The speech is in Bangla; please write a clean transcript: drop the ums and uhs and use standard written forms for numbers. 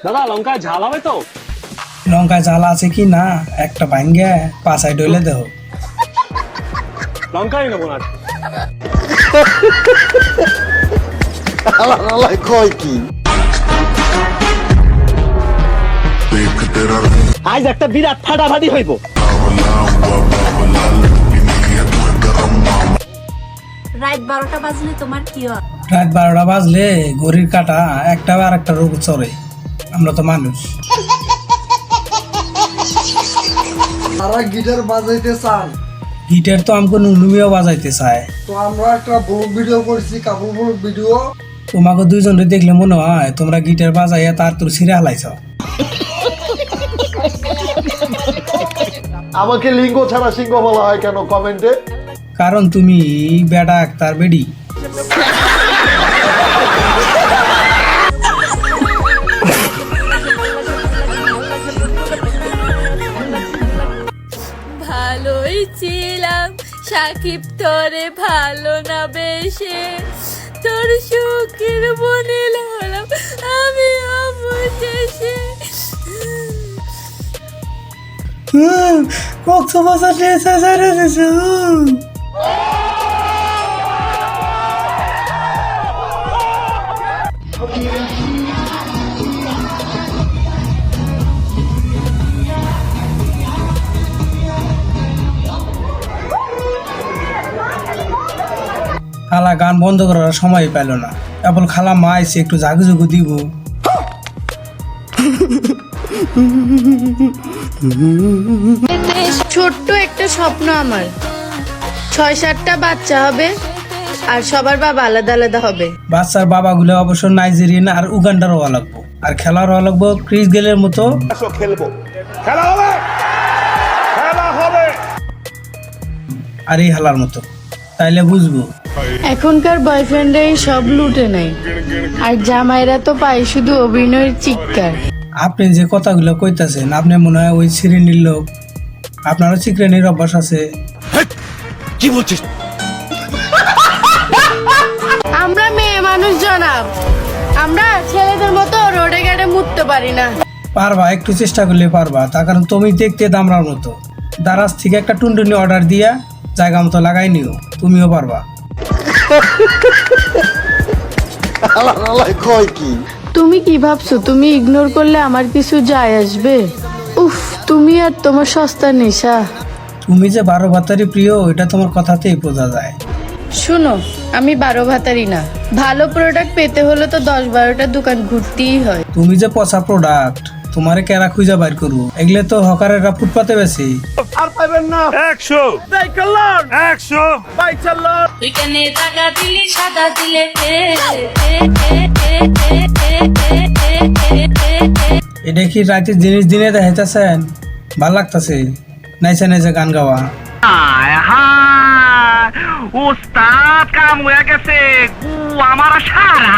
দাদা লঙ্কায় ঝাল হবে তো? লঙ্কায় ঝাল আছে কি না একটা ভাঙ্গে পাছায় ডলে দেহ। লঙ্কাই নেবো না। কয় কি আজ একটা বিরাট ফাটাফাটি হইব। রাত 12টা বাজলে তোমার কি হয়? রাত 12টা বাজলে ঘড়ির কাঁটা একটা আর একটা রোগ চড়ে। আমরা তো মানুষ। তারা গিটার বাজাইতে চান, গিটার তো আমাকে নুনুমিও বাজাইতে চায়। তো আমরা একটা ব্লগ ভিডিও করছি, কাপড় ব্লগ ভিডিও। তোমাকে দুইজনে দেখলে মনে হয় তোমরা গিটার বাজাইয়া তার তোর ছিঁড়ে হালাইছ। আমাকে লিঙ্গ ছাড়া সিংহ বলা হয় কেন কমেন্টে? কারণ তুমি বেটা তার বেডি। ভালোই ছিলাম সাকিব, তোরে ভালো না বেশে তোর সুখের বনিল হলাম আমি অবশেষে। কক্সবাজার নিয়ে খালা গান বন্ধ করার সময় পেল না। কেবল খালা মা এসে একটু জাগুজুগু দিব। ছোট্ট একটা স্বপ্ন আমার, 6-7টা বাচ্চা হবে আর সবার বাবা আলাদা আলাদা হবে। বাচ্চার বাবাগুলো অবশ্য নাইজেরিয়ান আর উগান্ডার হওয়া লাগবো, আর খেলার হওয়া লাগবো ক্রিস গেলের মতো। খেলবো, খেলা হবে, খেলা হবে। আর এই হালার মতো, তাইলে বুঝবো। এখনকার বয়ফ্রেন্ডরাই সব লুটে নেয়, আর জামাইরা তো পায় শুধু অভিনয়ের চিৎকার। আপনি যে কথাগুলো কইতাছেন, আপনি মনে হয় ওই শ্রেণীর লোক। আপনারও চিকরানির অভ্যাস আছে। কি বলছিস? আমরা মেয়ে মানুষ জনাব, আমরা ছেলেদের মতো রোডে ঘাটে মুততে পারি না। পারবা, একটু চেষ্টা করলে পারবা। তার কারণ তুমি দেখতে দামড়ার মতো। দারাজ থেকে একটা টুনটুনি অর্ডার দিয়া জায়গা মতো লাগাই নিও, তুমিও পারবা। কয় কি তুমি কি ভাবছো তুমি ইগনোর করলে আমার কিছু যায় আসবে? উফ, তুমি আর তোমার সস্তা নেশা। তুমি যে 12 ভাতারি প্রিয়, এটা তোমার কথাতেই বোঝা যায়। শুনো, আমি 12 ভাতারি না। ভালো প্রোডাক্ট পেতে হলে তো 10-12টা দোকান ঘুরতেই হয়। তুমি যে পচা প্রোডাক্ট, তোমারে কেরা খুঁজা বাইর করবো? এগুলো তো হকারেরা ফুটপাতে বেশি। আর পাইবেন না। 100 সাইকেলন, 100 বাইক চালান। তুই কেন টাকা দিলি সাদা দিলে এটা কি রাতের জিনিস দিনে দেখাইতেছেন? ভাল লাগতেছে নাইসা নাইসা গান গাওয়া। উস্তাদ কাম হয়ে গেছে, গু আমার সারা।